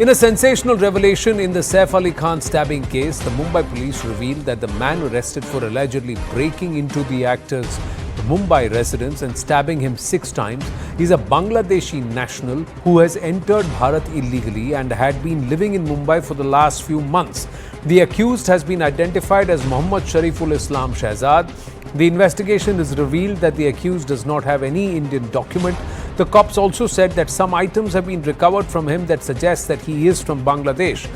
In a sensational revelation in the Saif Ali Khan stabbing case, the Mumbai Police revealed that the man arrested for allegedly breaking into the actor's Mumbai residence and stabbing him 6 times is a Bangladeshi national who has entered Bharat illegally and had been living in Mumbai for the last few months. The accused has been identified as Shariful Islam Shehzad. The investigation has revealed that the accused does not have any Indian document. The cops also said that some items have been recovered from him that suggest that he is from Bangladesh.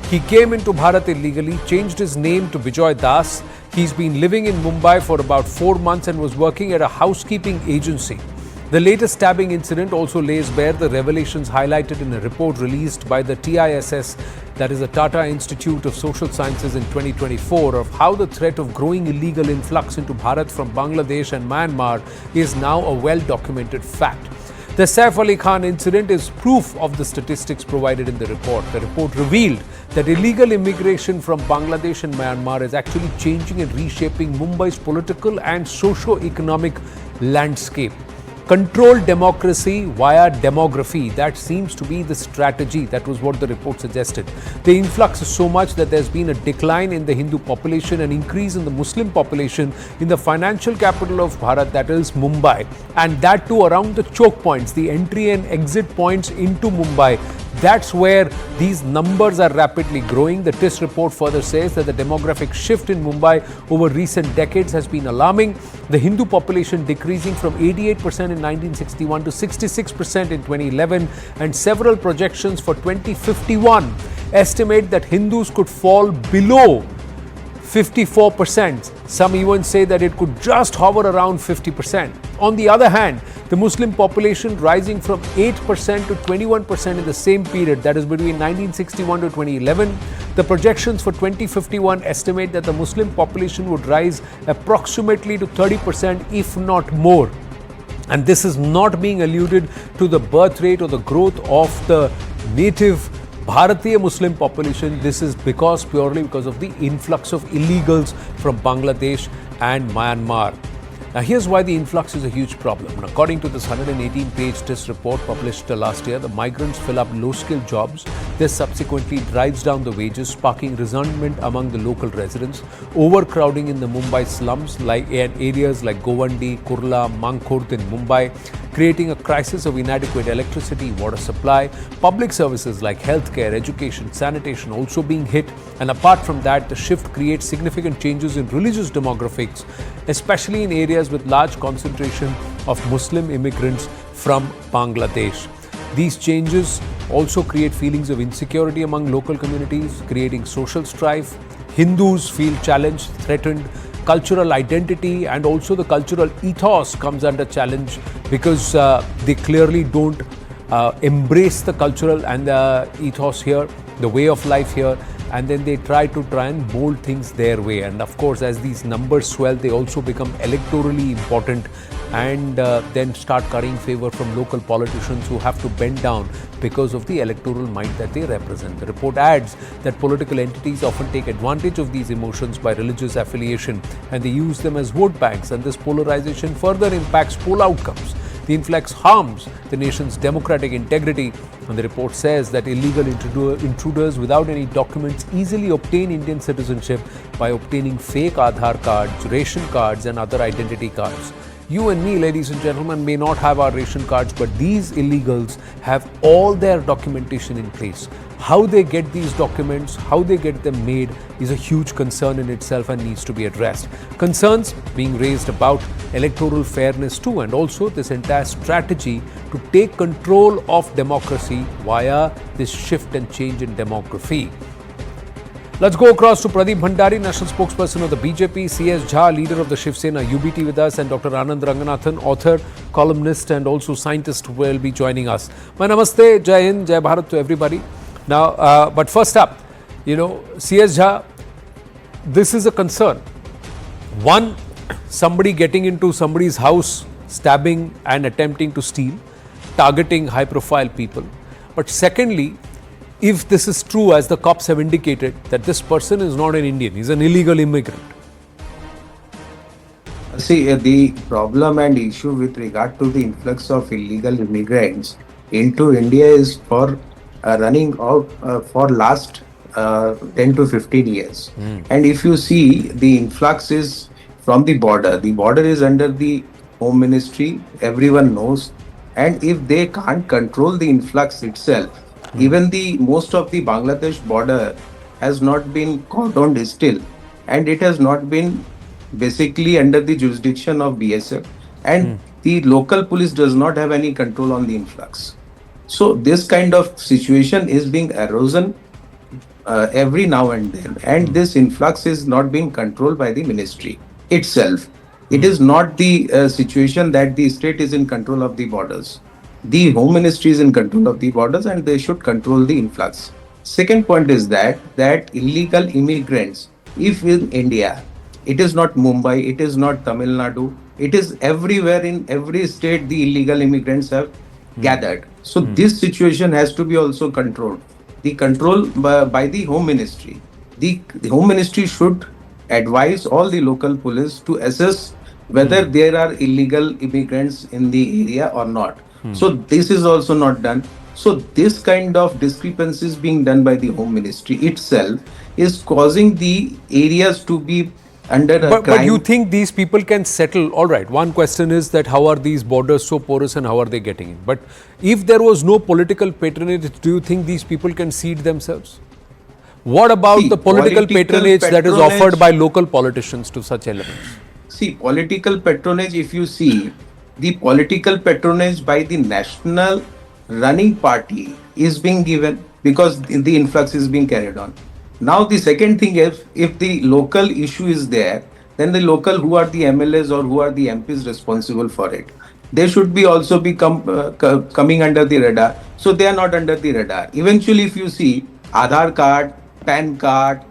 He came into Bharat illegally, changed his name to Bijoy Das. He's been living in Mumbai for about 4 months and was working at a housekeeping agency. The latest stabbing incident also lays bare the revelations highlighted in a report released by the TISS, that is the Tata Institute of Social Sciences, in 2024, of how the threat of growing illegal influx into Bharat from Bangladesh and Myanmar is now a well-documented fact. The Saif Ali Khan incident is proof of the statistics provided in the report. The report revealed that illegal immigration from Bangladesh and Myanmar is actually changing and reshaping Mumbai's political and socio-economic landscape. Control democracy via demography. That seems to be the strategy. That was what the report suggested. The influx is so much that there's been a decline in the Hindu population, an increase in the Muslim population in the financial capital of Bharat, that is Mumbai. And that too around the choke points, the entry and exit points into Mumbai. That's where these numbers are rapidly growing. The TISS report further says that the demographic shift in Mumbai over recent decades has been alarming. The Hindu population decreasing from 88% in 1961 to 66% in 2011, and several projections for 2051 estimate that Hindus could fall below 54%. Some even say that it could just hover around 50%. On the other hand, the Muslim population rising from 8% to 21% in the same period, that is between 1961 to 2011. The projections for 2051 estimate that the Muslim population would rise approximately to 30%, if not more. And this is not being alluded to the birth rate or the growth of the native Bharatiya Muslim population. This is purely because of the influx of illegals from Bangladesh and Myanmar. Now, here's why the influx is a huge problem. According to this 118-page TISS report published last year, the migrants fill up low-skilled jobs. This subsequently drives down the wages, sparking resentment among the local residents. Overcrowding in the Mumbai slums, in areas like Govandi, Kurla, Mankhurd in Mumbai, creating a crisis of inadequate electricity, water supply. Public services like healthcare, education, sanitation also being hit. And apart from that, the shift creates significant changes in religious demographics, especially in areas with large concentration of Muslim immigrants from Bangladesh. These changes also create feelings of insecurity among local communities, creating social strife. Hindus feel challenged, threatened. Cultural identity and also the cultural ethos comes under challenge because they clearly don't embrace the cultural and the ethos here, the way of life here, and then they try and mold things their way. And of course, as these numbers swell, they also become electorally important and then start currying favor from local politicians who have to bend down because of the electoral might that they represent. The report adds that political entities often take advantage of these emotions by religious affiliation and they use them as vote banks, and this polarization further impacts poll outcomes. The influx harms the nation's democratic integrity, and the report says that illegal intruders without any documents easily obtain Indian citizenship by obtaining fake Aadhaar cards, ration cards and other identity cards. You and me, ladies and gentlemen, may not have our ration cards, but these illegals have all their documentation in place. How they get these documents, how they get them made is a huge concern in itself and needs to be addressed. Concerns being raised about electoral fairness too, and also this entire strategy to take control of democracy via this shift and change in demography. Let's go across to Pradeep Bhandari, national spokesperson of the BJP, C.S. Jha, leader of the Shiv Sena UBT with us, and Dr. Anand Ranganathan, author, columnist and also scientist, will be joining us. My namaste, Jai Hind, Jai Bharat to everybody. Now, but first up, C.S. Jha, this is a concern. One, somebody getting into somebody's house, stabbing and attempting to steal, targeting high-profile people. But secondly, if this is true, as the cops have indicated, that this person is not an Indian, he's an illegal immigrant. See, the problem and issue with regard to the influx of illegal immigrants into India is for running out for last 10 to 15 years. And if you see, the influx is from the border. The border is under the Home Ministry, everyone knows. And if they can't control the influx itself, even the most of the Bangladesh border has not been cordoned still, and it has not been basically under the jurisdiction of BSF, and the local police does not have any control on the influx. So this kind of situation is being erosion every now and then, and this influx is not being controlled by the ministry itself. It is not the situation that the state is in control of the borders. The Home Ministry is in control of the borders, and they should control the influx. Second point is that illegal immigrants, if in India, it is not Mumbai, it is not Tamil Nadu, it is everywhere in every state the illegal immigrants have gathered. So this situation has to be also controlled. The control by the Home Ministry. The Home Ministry should advise all the local police to assess whether there are illegal immigrants in the area or not. So this is also not done. So this kind of discrepancies being done by the Home Ministry itself is causing the areas to be under a crime. But you think these people can settle? All right, one question is that how are these borders so porous and how are they getting in? But if there was no political patronage, do you think these people can seat themselves? What about the political patronage that is offered by local politicians to such elements? See, political patronage, if you see, the political patronage by the national running party is being given because the influx is being carried on. Now, the second thing is, if the local issue is there, then the local who are the MLAs or who are the MPs responsible for it, they should be also be coming under the radar. So they are not under the radar. Eventually, if you see, Aadhaar card, PAN card,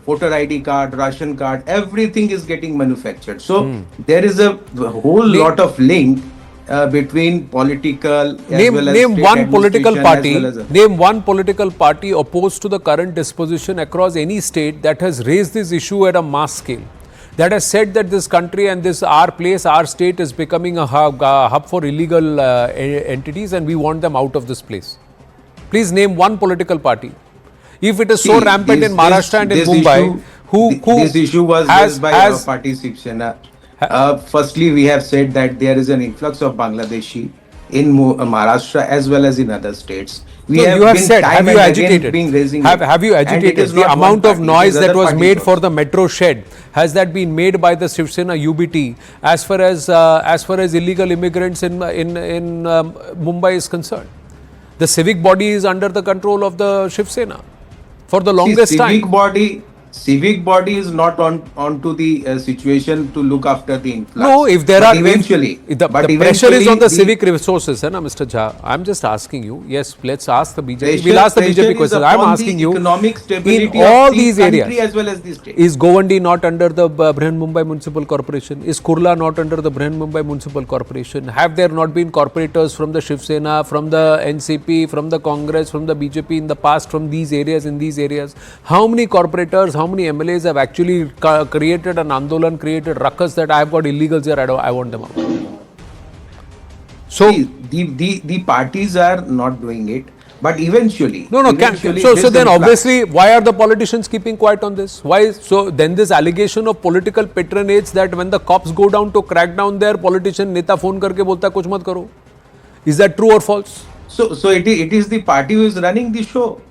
voter ID card, ration card, everything is getting manufactured. So there is a whole lot of link between political as well as name state one political party. as well as Name one political party opposed to the current disposition across any state that has raised this issue at a mass scale, that has said that this country and this our place, our state is becoming a hub for illegal entities, and we want them out of this place. Please name one political party. If it is so rampant in Maharashtra and in Mumbai, this issue was raised by our party Shiv Sena. Firstly, we have said that there is an influx of Bangladeshi in Maharashtra as well as in other states. Have you agitated? Have you agitated the amount of noise that was made for the metro shed? Has that been made by the Shiv Sena UBT as far as illegal immigrants in Mumbai is concerned? The civic body is under the control of the Shiv Sena for the longest time. Civic body is not onto the situation to look after the influx. No, if there are eventually, the pressure is on the civic resources, na, Mr. Jha. I'm just asking you. Yes, let's ask the BJP. We'll ask the BJP questions. I'm asking you. Economic stability in all of these areas, as well as the state. Is Govandi not under the Brihan Mumbai Municipal Corporation? Is Kurla not under the Brihan Mumbai Municipal Corporation? Have there not been corporators from the Shiv Sena, from the NCP, from the Congress, from the BJP in the past, from these areas, in these areas? How many corporators, how many MLAs have actually created an Andolan, created ruckus that I have got illegals here, I want them out? So the parties are not doing it, but eventually. So then obviously, why are the politicians keeping quiet on this? Why? So then this allegation of political patronage that when the cops go down to crack down there, politician neta phone karke bolta kuch mat karo. Is that true or false? So it is the party who is running the show.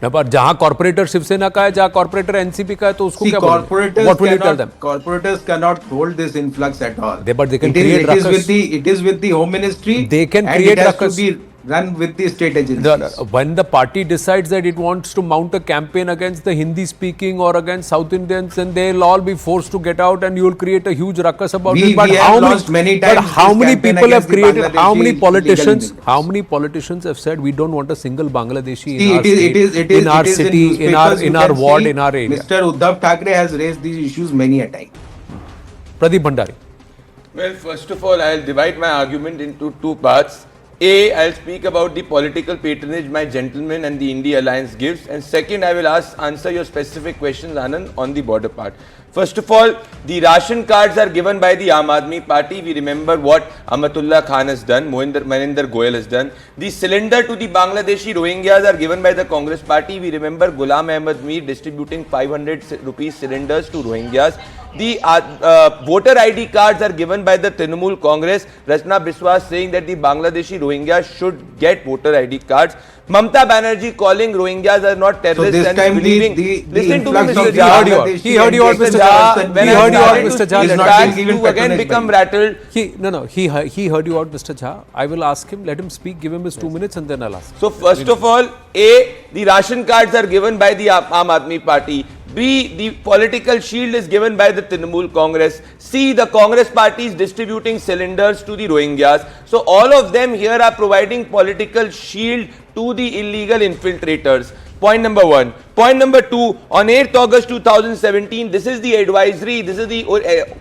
पर जहाँ corporator Shiv Sena का है, जहाँ corporator NCP का है, तो उसको क्या बोलेंगे? What will you tell them? Corporators cannot hold this influx at all. But they can create ruckus. It is with the Home Ministry. They can create ruckus. It has to be run with the state agencies. When the party decides that it wants to mount a campaign against the Hindi speaking or against South Indians, then they'll all be forced to get out and you'll create a huge ruckus about it. But how many people have created, how many politicians have said we don't want a single Bangladeshi in our state, in our city, in our ward, in our area? Mr. Uddhav Thackeray has raised these issues many a time. Pradeep Bhandari. Well, first of all, I'll divide my argument into two parts. A, I'll speak about the political patronage my gentleman and the India Alliance gives, and second, I will answer your specific questions, Anand, on the border part. First of all, the ration cards are given by the Aam Aadmi Party. We remember what Amatullah Khan has done, Maninder Goyal has done. The cylinder to the Bangladeshi Rohingyas are given by the Congress Party. We remember Ghulam Ahmad Mir distributing 500 rupees cylinders to Rohingyas. The voter ID cards are given by the Trinamool Congress. Rachna Biswas saying that the Bangladeshi Rohingyas should get voter ID cards. Mamta Banerjee calling Rohingyas are not terrorists. So this and time believing. Listen to me, Mr. Jha. He heard you out, Mr. Jha. When He heard you out, Mr. Jha. You again become rattled. He heard you out, Mr. Jha. I will ask him. Let him speak. Give him his 2 minutes, and then I'll ask. So first of all, A, the ration cards are given by the Aam Aadmi Party. B, the political shield is given by the Trinamool Congress. C, the Congress Party is distributing cylinders to the Rohingyas. So all of them here are providing political shield to the illegal infiltrators. Point number one. Point number two, on 8th August 2017, this is the advisory, this is the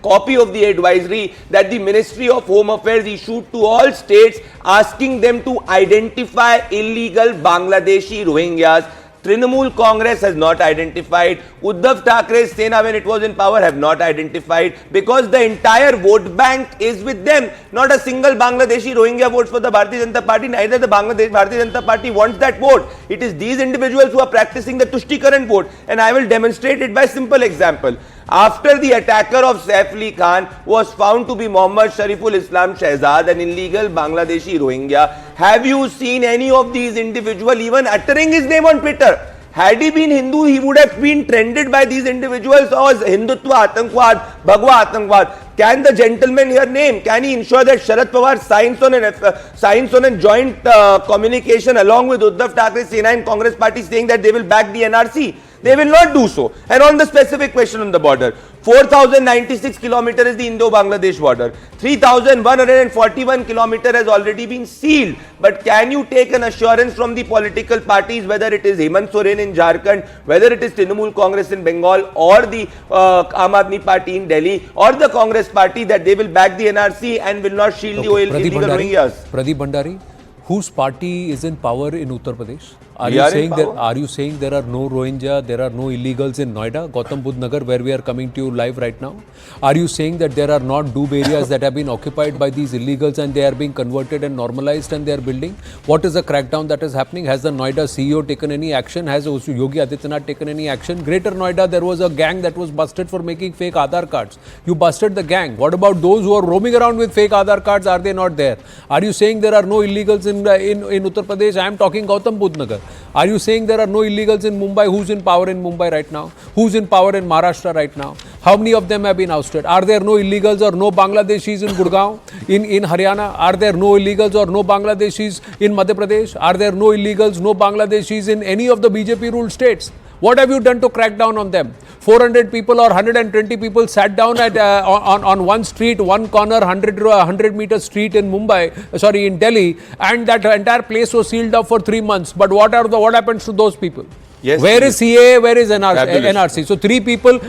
copy of the advisory that the Ministry of Home Affairs issued to all states asking them to identify illegal Bangladeshi Rohingyas. Trinamool Congress has not identified. Uddhav Thackeray's Sena, when it was in power, have not identified, because the entire vote bank is with them. Not a single Bangladeshi Rohingya votes for the Bharatiya Janata Party. Neither the Bangladesh Bharatiya Janata Party wants that vote. It is these individuals who are practicing the Tushtikaran vote, and I will demonstrate it by simple example. After the attacker of Saif Ali Khan was found to be Mohammad Shariful Islam Shehzad, an illegal Bangladeshi Rohingya, have you seen any of these individuals even uttering his name on Twitter? Had he been Hindu, he would have been trended by these individuals as Hindutva Atangwad, Bhagwa Atangwad. Can the gentleman here name, can he ensure that Sharad Pawar signs on a joint communication along with Uddhav Thackeray, Sena and Congress Party saying that they will back the NRC? They will not do so. And on the specific question on the border, 4,096 kilometers is the Indo-Bangladesh border. 3,141 kilometers has already been sealed. But can you take an assurance from the political parties, whether it is Hemant Soren in Jharkhand, whether it is Trinamool Congress in Bengal, or the Aam Aadmi Party in Delhi, or the Congress Party, that they will back the NRC and will not shield the illegal Rohingyas? Pradeep Bhandari, whose party is in power in Uttar Pradesh? Are you saying there are no Rohingya, there are no illegals in Noida, Gautam Budh Nagar, where we are coming to you live right now? Are you saying that there are not doob areas that have been occupied by these illegals and they are being converted and normalized and they are building? What is the crackdown that is happening? Has the Noida CEO taken any action? Has Yogi Adityanath taken any action? Greater Noida, there was a gang that was busted for making fake Aadhaar cards. You busted the gang. What about those who are roaming around with fake Aadhaar cards? Are they not there? Are you saying there are no illegals in Uttar Pradesh? I am talking Gautam Budh Nagar. Are you saying there are no illegals in Mumbai? Who's in power in Mumbai right now? Who's in power in Maharashtra right now? How many of them have been ousted? Are there no illegals or no Bangladeshis in Gurgaon, in Haryana? Are there no illegals or no Bangladeshis in Madhya Pradesh? Are there no illegals, no Bangladeshis in any of the BJP ruled states? What have you done to crack down on them? 400 people or 120 people sat down at on one street, one corner, 100-meter street in in Delhi, and that entire place was sealed up for 3 months. But what happens to those people? Yes, where is CA? Where is NRC? So 3 people,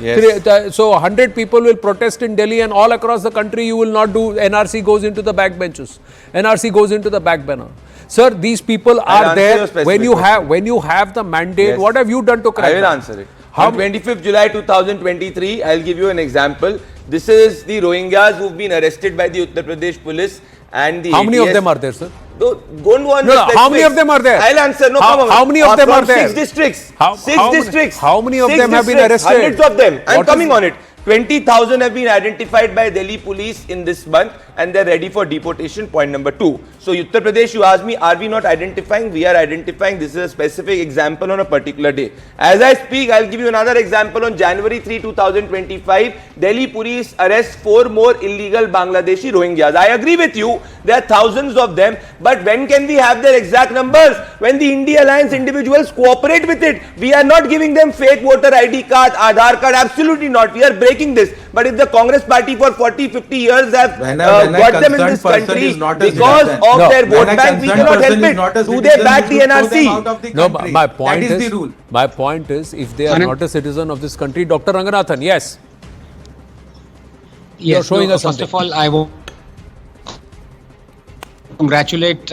so 100 people will protest in Delhi, and all across the country you will not do. NRC goes into the back benches. NRC goes into the back banner. Sir, these people are there. When you have the mandate, what have you done to crack? I will answer it. On 25th July 2023, I'll give you an example. This is the Rohingyas who've been arrested by the Uttar Pradesh police and the How many of them are there, sir? Don't want how many of them are there? I'll answer. No, how many of them are there? 6 districts. Districts. How many of them have been arrested? Hundreds of them. I'm coming on it. 20,000 have been identified by Delhi police in this month, and they're ready for deportation. Point number 2. So Uttar Pradesh, you asked me, are we not identifying? We are identifying. This is a specific example on a particular day. As I speak, I'll give you another example. On January 3, 2025, Delhi police arrest 4 more illegal Bangladeshi Rohingyas. I agree with you. There are thousands of them. But when can we have their exact numbers? When the India Alliance individuals cooperate with it. We are not giving them fake voter ID card, Aadhaar card. Absolutely not. We are breaking this. But if the Congress party for 40-50 years have got them in this country because of their vote bank, we cannot help it. Do they back the NRC? No, my point is, if they are not a citizen of this country, Dr. Ranganathan, yes. Yes, showing us first something. of all, I want congratulate.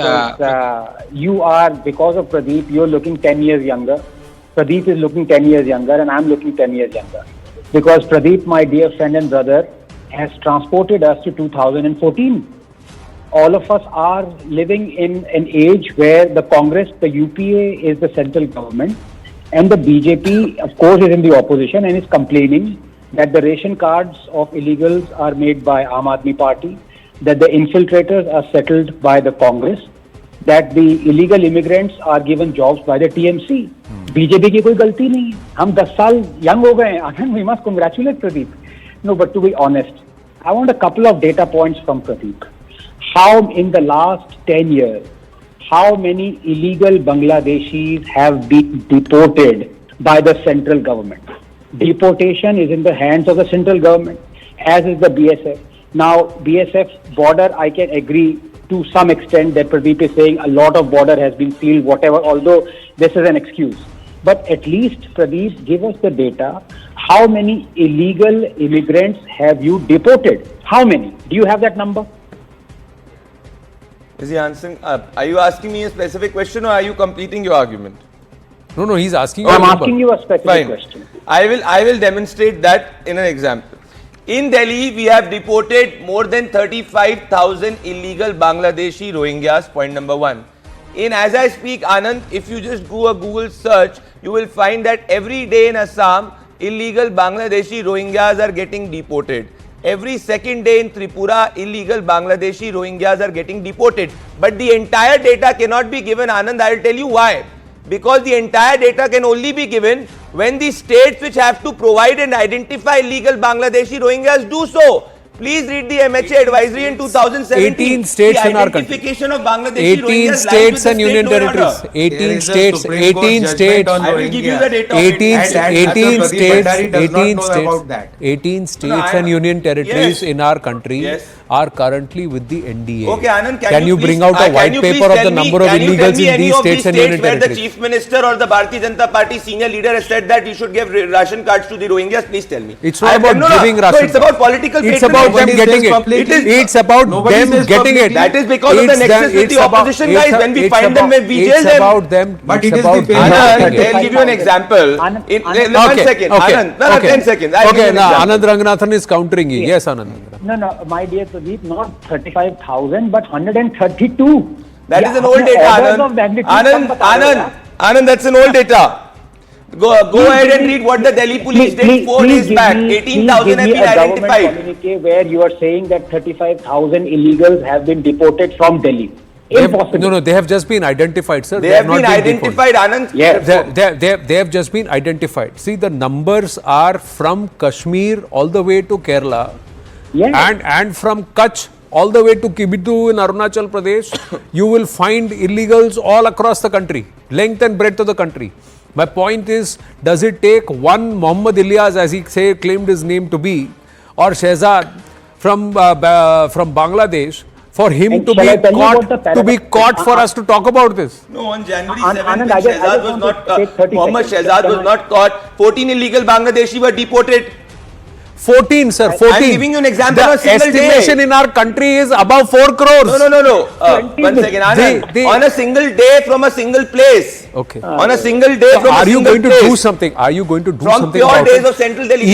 You are, because of Pradeep, you're looking 10 years younger. Pradeep is looking 10 years younger, and I'm looking 10 years younger. Because Pradeep, my dear friend and brother, has transported us to 2014. All of us are living in an age where the Congress, the UPA is the central government, and the BJP, of course, is in the opposition and is complaining that the ration cards of illegals are made by Aam Aadmi Party, that the infiltrators are settled by the Congress, that the illegal immigrants are given jobs by the TMC. BJP की कोई गलती नहीं है. हम 10 साल young हो गए हैं. Anand, we must congratulate Pradeep. No, but to be honest, I want a couple of data points from Pradeep. How in the last 10 years, how many illegal Bangladeshis have been deported by the central government? Deportation is in the hands of the central government, as is the BSF. Now, BSF border, I can agree to some extent that Pradeep is saying a lot of border has been sealed, whatever, although this is an excuse. But at least, Pradeep, give us the data. How many illegal immigrants have you deported? How many? Do you have that number? Is he answering? Are you asking me a specific question or are you completing your argument? No, he's asking you. I'm asking you a specific question. I will demonstrate that in an example. In Delhi, we have deported more than 35,000 illegal Bangladeshi Rohingyas, point number one. As I speak, Anand, if you just do a Google search, you will find that every day in Assam, illegal Bangladeshi Rohingyas are getting deported. Every second day in Tripura, illegal Bangladeshi Rohingyas are getting deported. But the entire data cannot be given, Anand. I will tell you why. Because the entire data can only be given when the states which have to provide and identify illegal Bangladeshi Rohingyas do so. Please read the MHA advisory in 2017. 18 states in our country. Identification of Bangladeshi 18 Rohingyas states and lies with the union state law and territories. order. 18 states. 18 states. I will give you the data. 18 states. 18 No, states I- and union territories Yes. in our country Yes. are currently with the NDA. Okay, Anand, can you bring please- out a can white you please paper of tell the me- number of can you tell illegals me in any these of states and union where the territories? Chief Minister or the Bharatiya Janata Party senior leader has said that you should give ration cards to the Rohingyas? Please tell me. It's not about giving No, ration. it's about political It's patronage. about them Nobody getting says it. publicly. It's about Nobody them says getting it. publicly. That is because of the nexus with the opposition, guys. When we find them, when we jail them. It's about them. But It's it is about the them Anand, getting it. I'll give you an example. Anand, In, Anand. 1 second. Anand, no, 10 seconds. I'll give you Okay, an now example. Anand Ranganathan is countering you. Yes, Anand. No, my dear Pradeep, not 35,000, but 132. That is an old data, Anand. Anand, that's an old data. Go ahead and read what the Delhi police did 4 days back. 18,000 have been identified. Communique where you are saying that 35,000 illegals have been deported from Delhi. Impossible. No, they have just been identified, sir. They have not been identified, Anand. Yes. They have just been identified. See, the numbers are from Kashmir all the way to Kerala, Yes. and from Kutch all the way to Kibitu in Arunachal Pradesh. You will find illegals all across the country, length and breadth of the country. My point is, does it take one Muhammad Ilyas, as he claimed his name to be, or Shehzad from Bangladesh, for him And to shall be I tell you what the caught for us to talk about this? No, on January Anand, 7th, when I just Shehzad was want not, to take 30 Mohammed seconds. Shehzad was Can I- not caught. 14 illegal Bangladeshi were deported. 14, sir, 14. I'm giving you an example The of a single day. estimation in our country is above 4 crores. No. 1 second, Anand. They- On a single day from a single place. Okay. On a single day from a Are you single going to place. do something? Are you going to do From something pure about days it? of central Delhi.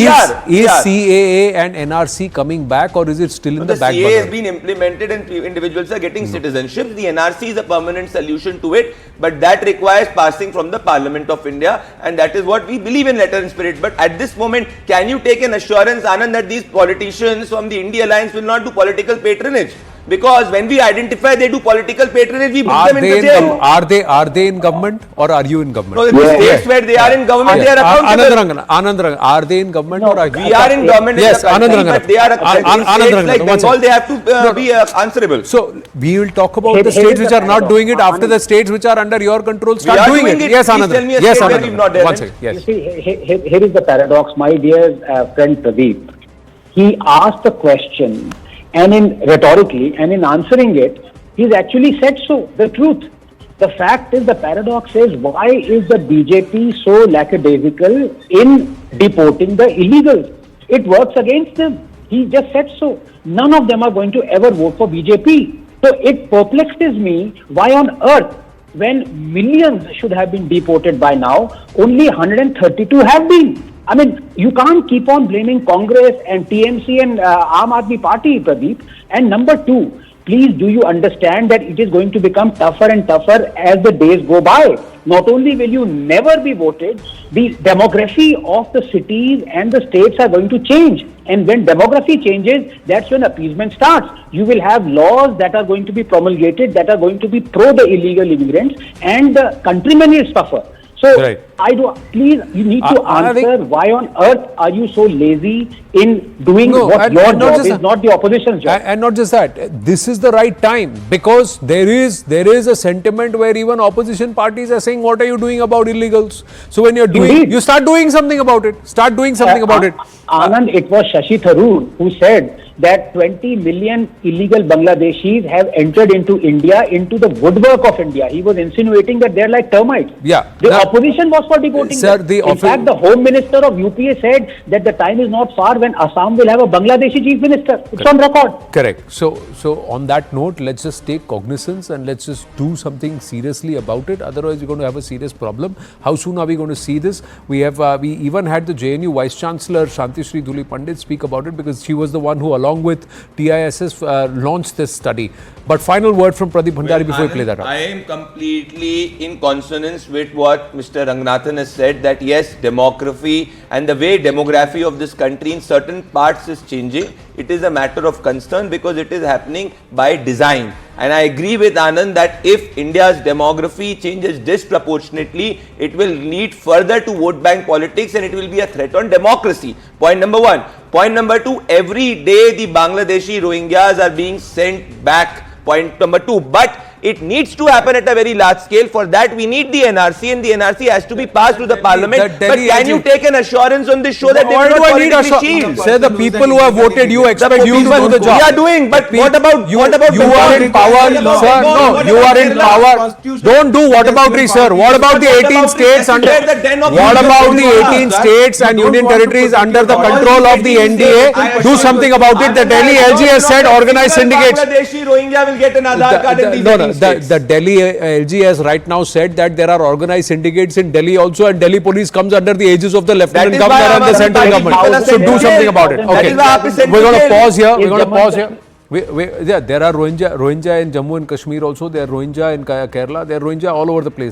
Is CAA and NRC coming back, or is it still in The the back CA has burner? been implemented and individuals are getting citizenship. The NRC is a permanent solution to it, but that requires passing from the Parliament of India, and that is what we believe in letter and spirit. But at this moment, can you take an assurance, Anand, that these politicians from the India Alliance will not do political patronage? Because when we identify they do political patronage, we put them into jail. Are they in government, or are you in government? No, the states where they are in government, they are accountable. Anand Rangan, are they in government, or are you? We are in government Yes, in the country, Anand Rangan. but they are Anand states Rangan, like one Bengal, second. they have to be answerable. So we will talk about Here the is states the which are not paradox. doing it after Anand. the states which are under your control We start are doing doing it. it. Yes, Please Anand. tell me a Yes, state where Anand. we've not done One it. second. You Yes. see, here is the paradox, my dear friend Pradeep. He asked the question, and rhetorically, and in answering it, he's actually said so, the truth. The fact is, the paradox is, why is the BJP so lackadaisical in deporting the illegals? It works against them. He just said so. None of them are going to ever vote for BJP. So it perplexes me why on earth, when millions should have been deported by now, only 132 have been. I mean, you can't keep on blaming Congress and TMC and Aam Aadmi Party, Pradeep. And number two, please do you understand that it is going to become tougher and tougher as the days go by. Not only will you never be voted, the demography of the cities and the states are going to change. And when demography changes, that's when appeasement starts. You will have laws that are going to be promulgated that are going to be pro the illegal immigrants, and the countrymen will suffer. So, Right. please, you need to I think- answer why on earth are you so lazy in doing No, what and- your and not job just is, that. not the opposition's job. And not just that, this is the right time, because there is a sentiment where even opposition parties are saying, what are you doing about illegals? So when you're doing, Indeed. you start doing something about it. Start doing something about it. Anand, it was Shashi Tharoor who said that 20 million illegal Bangladeshis have entered into India, into the woodwork of India. He was insinuating that they're like termites. Yeah. The Now- opposition was for deporting Sir, them. the In fact, the Home Minister of UPA said that the time is not far when Assam will have a Bangladeshi Chief Minister. It's on record. Correct. So on that note, let's just take cognizance and let's just do something seriously about it. Otherwise, we're going to have a serious problem. How soon are we going to see this? We even had the JNU Vice Chancellor Shanti Shri Dhuli Pandit speak about it, because she was the one who, along with TISS, launched this study. But final word from Pradeep Bhandari before we play that out. I am completely in consonance with what Mr. Ranganathan has said, that yes, demography and the way demography of this country in certain parts is changing. It is a matter of concern because it is happening by design. And I agree with Anand that if India's demography changes disproportionately, it will lead further to vote bank politics and it will be a threat on democracy. Point number one. Point number two, every day the Bangladeshi Rohingyas are being sent back. Point number two, but it needs to happen at a very large scale. For that, we need the NRC, and the NRC has to be passed through the parliament. But can you take an assurance on this show that they Why will do not I need politically assurance? shield? Say the people who have voted you expect you to do the job. We are doing, but what about you are Bengal? in power, sir. No, you are in power. Don't do whataboutery, sir. What about the 18 states under? What about the 18 states and union territories under the control of the NDA? Do something about it. The Delhi LG has said organized syndicates. Bangladeshi Rohingya will get an Aadhaar card in these 18 states. The Delhi LG has right now said that there are organized syndicates in Delhi also, and Delhi police comes under the aegis of the Lieutenant Governor and the central government. So do something about it. Okay, we're going to pause here. We're going to pause here. Yeah, there are Rohingya in Jammu and Kashmir also. There are Rohingya in Kerala. There are Rohingya all over the place.